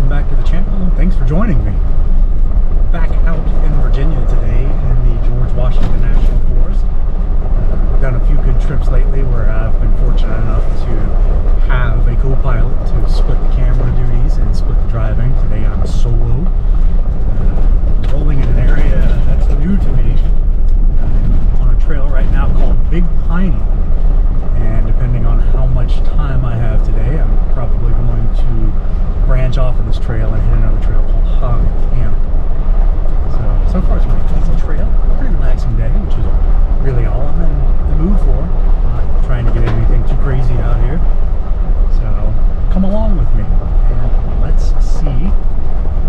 welcome back to the channel. Thanks for joining me. Back out in Virginia today in the George Washington National Forest. I've done a few good trips lately where I've been fortunate enough to have a co-pilot to split the camera duties and split the driving. Today I'm solo, rolling in an area that's new to me. I'm on a trail right now called Big Piney. And depending on how much time I have today, I'm probably going to branch off of this trail and hit another trail called Hog Camp. So far it's been an easy trail, pretty relaxing day, which is really all I'm in the mood for. Not trying to get anything too crazy out here. So come along with me and let's see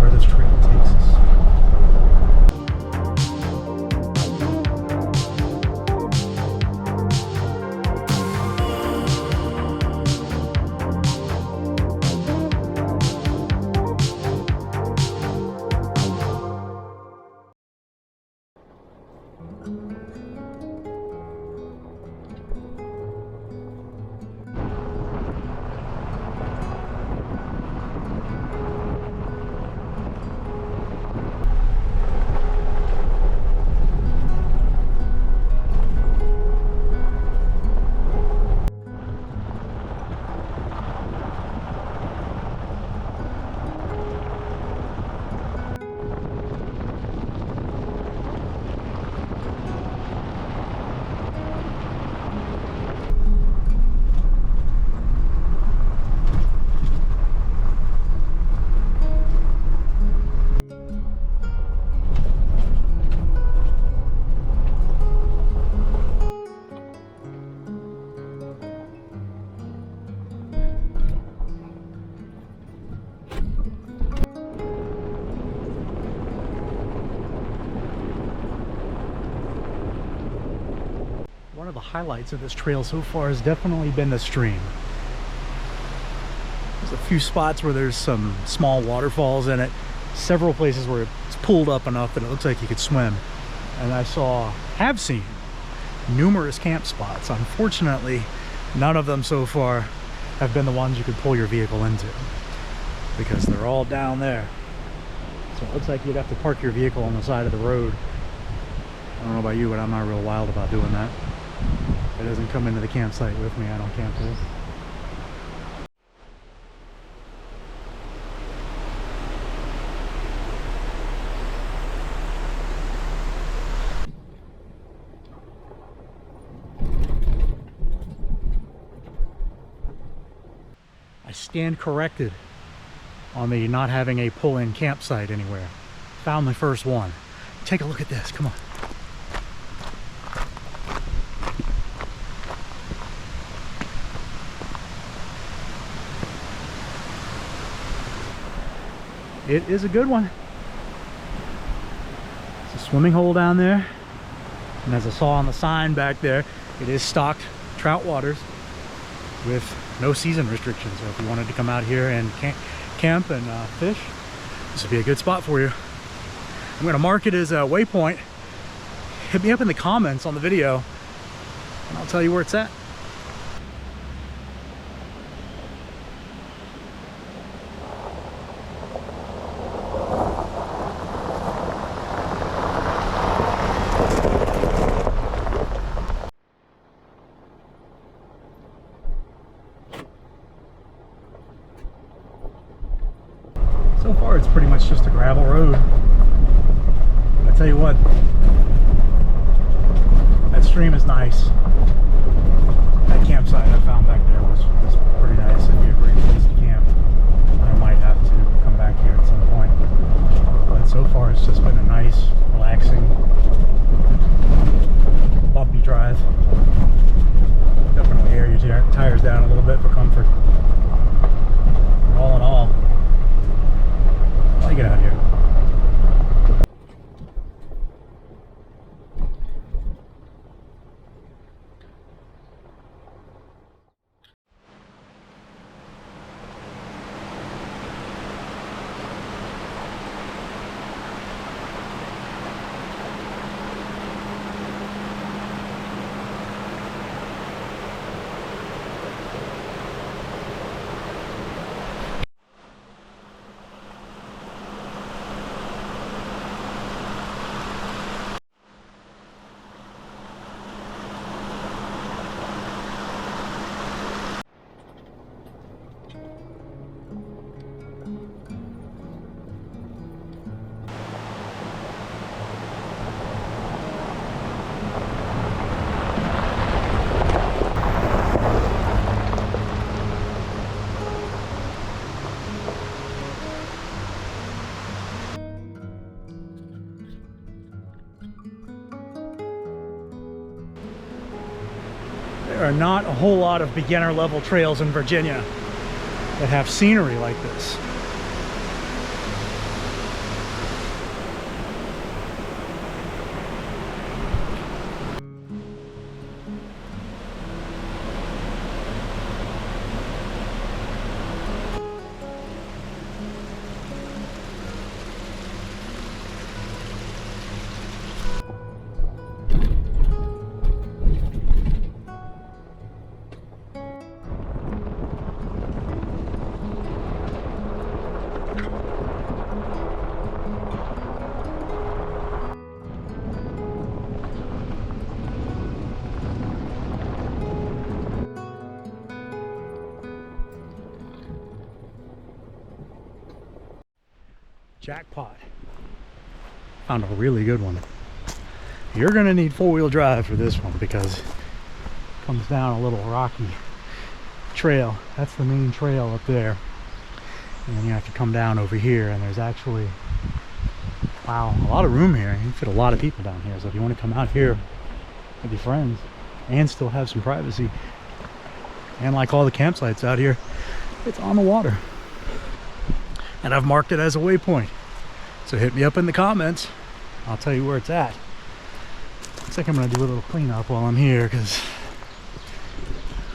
where this trail takes us. One of the highlights of this trail so far has definitely been the stream. There's a few spots where there's some small waterfalls in it, several places where it's pulled up enough that it looks like you could swim. And I have seen numerous camp spots. Unfortunately, none of them so far have been the ones you could pull your vehicle into, because they're all down there. So it looks like you'd have to park your vehicle on the side of the road. I don't know about you, but I'm not real wild about doing that. It doesn't come into the campsite with me. I don't camp here. I stand corrected on the not having a pull-in campsite anywhere. Found my first one. Take a look at this. Come on. It is a good one. It's a swimming hole down there, and as I saw on the sign back there, it is stocked trout waters with no season restrictions. So if you wanted to come out here and camp and fish, this would be a good spot for you. I'm going to mark it as a waypoint. Hit me up in the comments on the video and I'll tell you where it's at. So far it's pretty much just a gravel road. I tell you what, that stream is nice. That campsite I found back there was pretty nice. It'd be a great place to camp. I might have to come back here at some point. But so far it's just been a nice, relaxing, bumpy drive. Definitely air your tires down a little bit for comfort. All in all, I like it out here. There are not a whole lot of beginner level trails in Virginia that have scenery like this. Jackpot. Found a really good one. You're gonna need four-wheel drive for this one because it comes down a little rocky trail. That's the main trail up there. And then you have to come down over here, and there's actually, wow, a lot of room here. You can fit a lot of people down here. So if you want to come out here with your friends and still have some privacy, and like all the campsites out here, it's on the water. And I've marked it as a waypoint. So hit me up in the comments. I'll tell you where it's at. Looks like I'm gonna do a little cleanup while I'm here because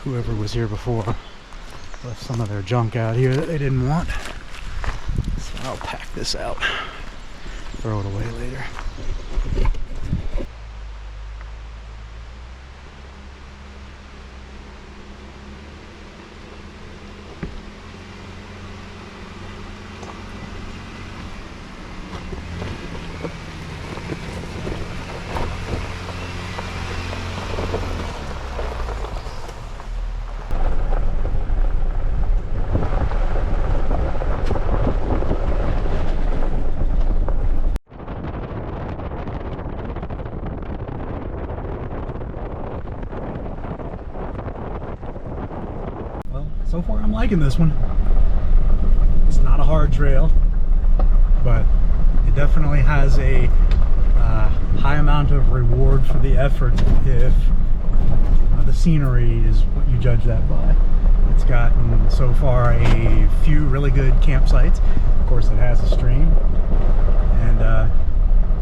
whoever was here before left some of their junk out here that they didn't want. So I'll pack this out, throw it away later. So far I'm liking this one. It's not a hard trail, but it definitely has a high amount of reward for the effort if the scenery is what you judge that by. It's gotten so far a few really good campsites. Of course it has a stream, and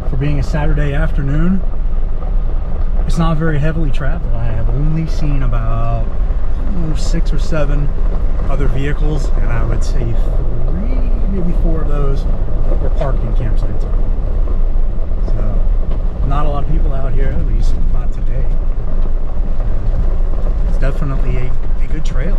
for being a Saturday afternoon, it's not very heavily traveled. I have only seen about 6 or 7 other vehicles, and I would say 3, maybe 4 of those were parked in campsites. So not a lot of people out here, at least not today. It's definitely a good trail.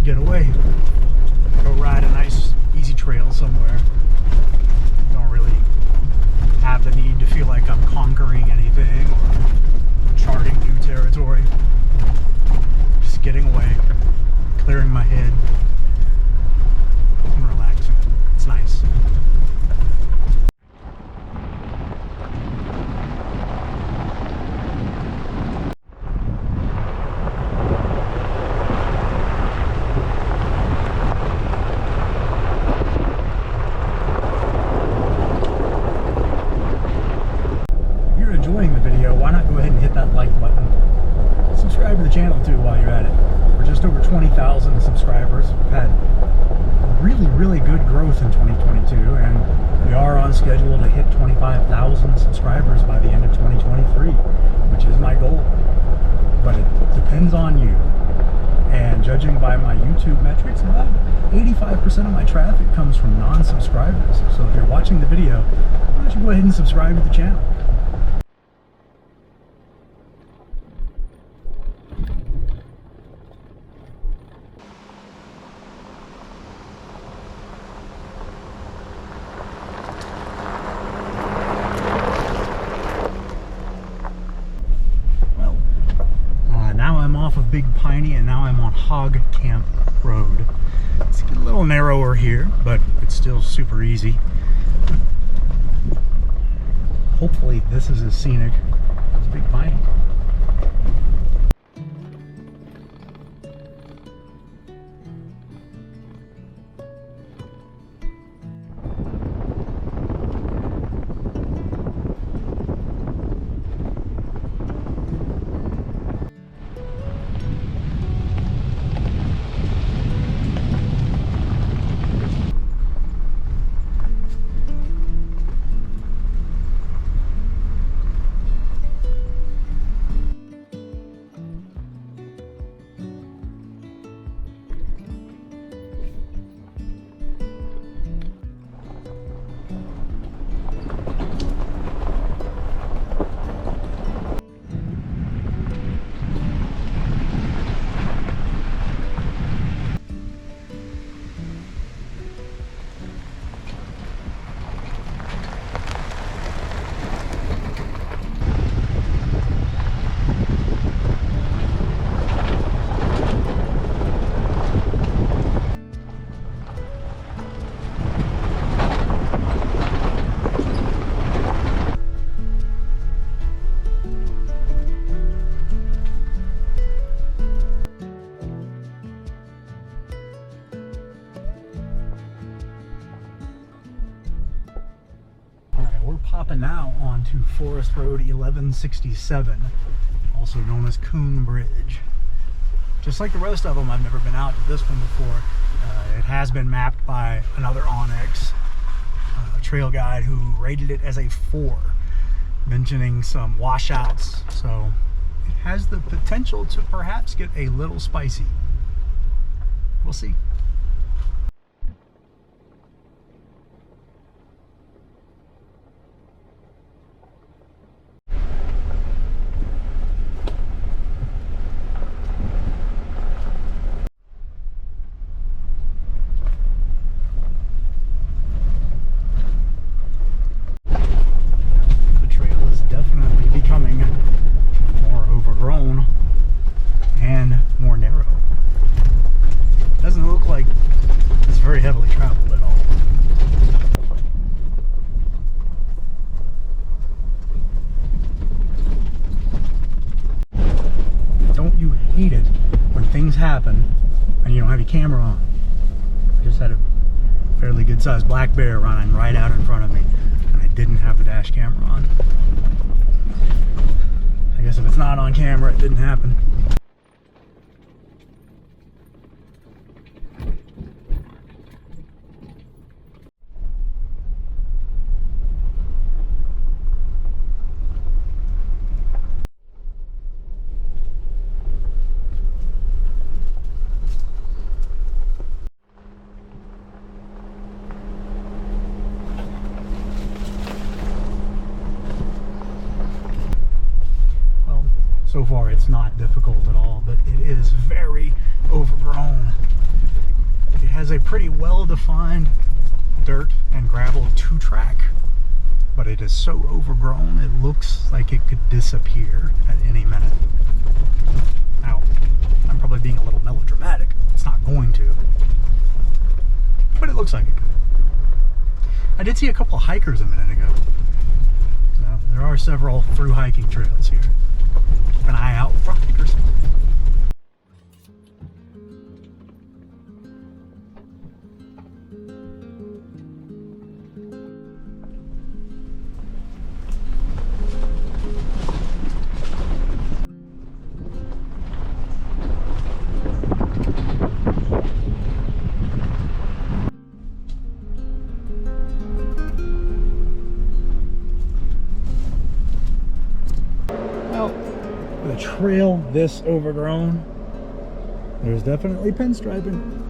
Get away, go ride a nice easy trail somewhere. Don't really have the need to feel like I'm conquering anything or charting new territory. Just getting away, clearing my head and relaxing. It's nice. Why not go ahead and hit that like button. Subscribe to the channel too while you're at it. We're just over 20,000 subscribers. We've had really good growth in 2022, and we are on schedule to hit 25,000 subscribers by the end of 2023, which is my goal. But it depends on you. And judging by my YouTube metrics, about 85% of my traffic comes from non-subscribers. So if you're watching the video, why don't you go ahead and subscribe to the channel. I'm on Hog Camp Road. It's a little narrower here, but it's still super easy. Hopefully this is as scenic as Big Piney. Popping now onto Forest Road 1167, also known as Coon Bridge. Just like the rest of them, I've never been out to this one before. It has been mapped by another Onyx trail guide who rated it as a 4, mentioning some washouts, so it has the potential to perhaps get a little spicy. We'll see. Very heavily traveled at all. Don't you hate it when things happen and you don't have your camera on? I just had a fairly good sized black bear running right out in front of me and I didn't have the dash camera on. I guess if it's not on camera, it didn't happen. So far it's not difficult at all, but it is very overgrown. It has a pretty well-defined dirt and gravel 2-track, but it is so overgrown it looks like it could disappear at any minute. Now, I'm probably being a little melodramatic. It's not going to, but it looks like it could. I did see a couple of hikers a minute ago. So there are several through hiking trails here. Keep an eye out for hikers. A trail this overgrown, there's definitely pinstriping.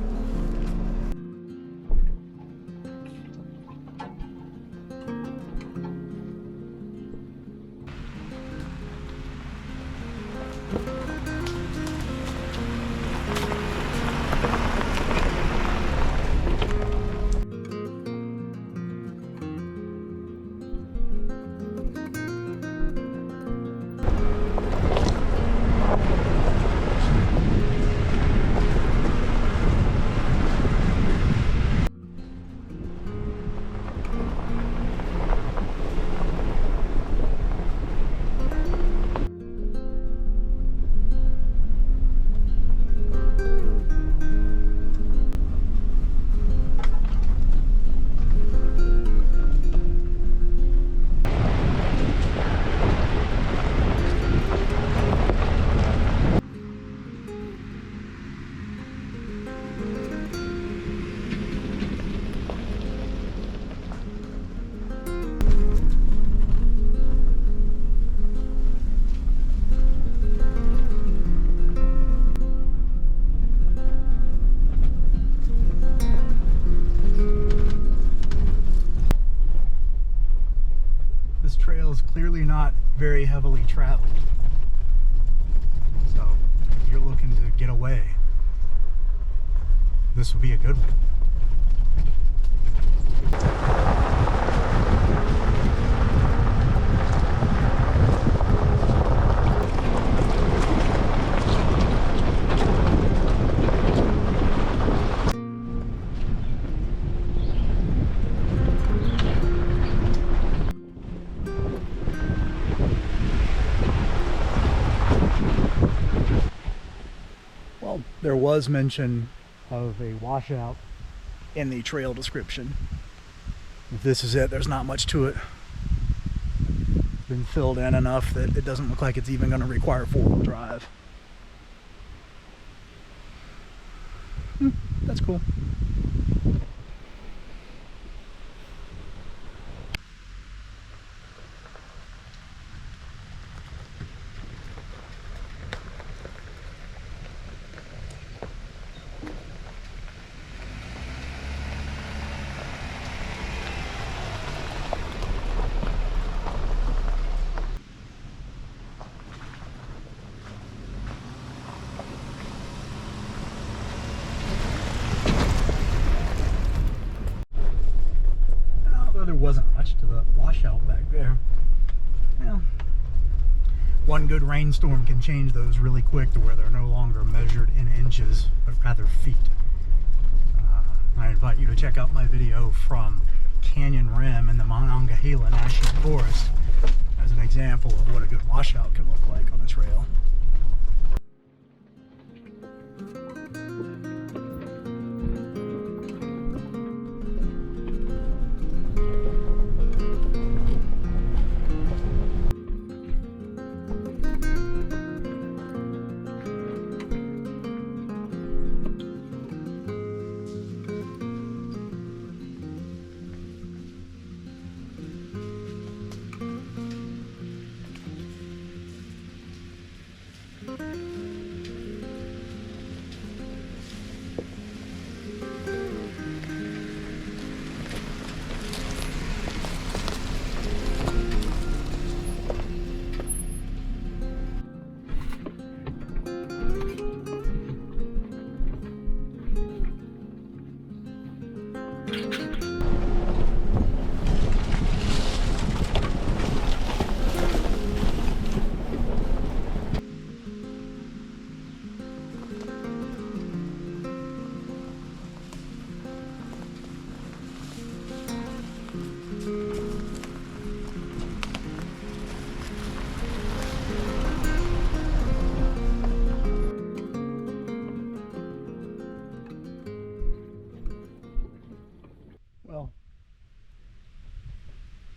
very heavily traveled. So if you're looking to get away, this will be a good one. Well, there was mention of a washout in the trail description. If this is it, there's not much to it. It's been filled in enough that it doesn't look like it's even going to require four-wheel drive. That's cool. There wasn't much to the washout back there. Well, one good rainstorm can change those really quick to where they're no longer measured in inches, but rather feet. I invite you to check out my video from Canyon Rim in the Monongahela National Forest as an example of what a good washout can look like on a trail.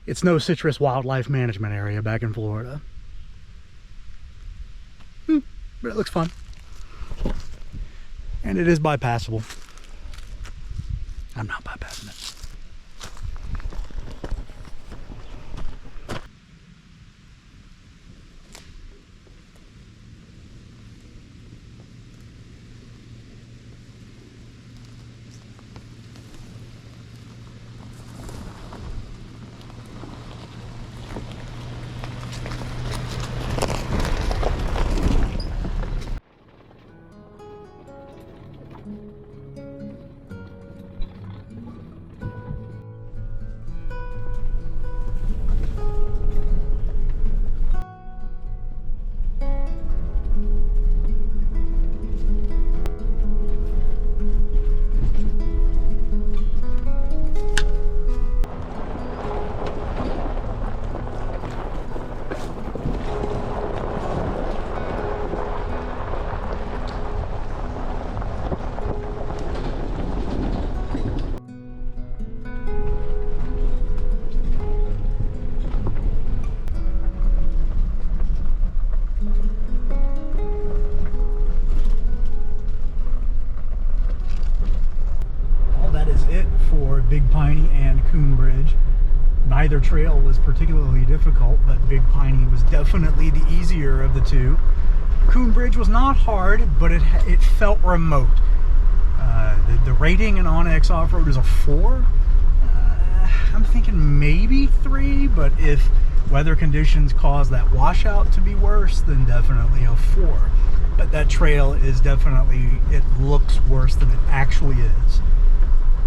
It's no citrus wildlife management area back in Florida. But it looks fun. And it is bypassable. I'm not bypassing it. Big Piney and Coon Bridge. Neither trail was particularly difficult, but Big Piney was definitely the easier of the two. Coon Bridge was not hard, but it felt remote. The rating in Onyx Off-Road is a 4. I'm thinking maybe 3, but if Weather conditions cause that washout to be worse, then definitely a 4. But that trail is definitely, it looks worse than it actually is.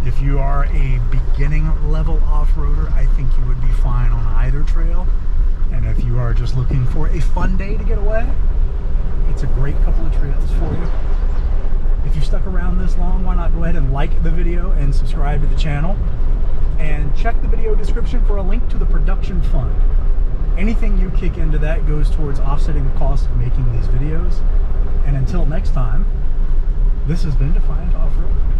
If you are a beginning level off-roader, I think you would be fine on either trail. And if you are just looking for a fun day to get away, it's a great couple of trails for you. If you stuck around this long, why not go ahead and like the video and subscribe to the channel. And check the video description for a link to the production fund. Anything you kick into that goes towards offsetting the cost of making these videos. And until next time, this has been Defiant Off-Road.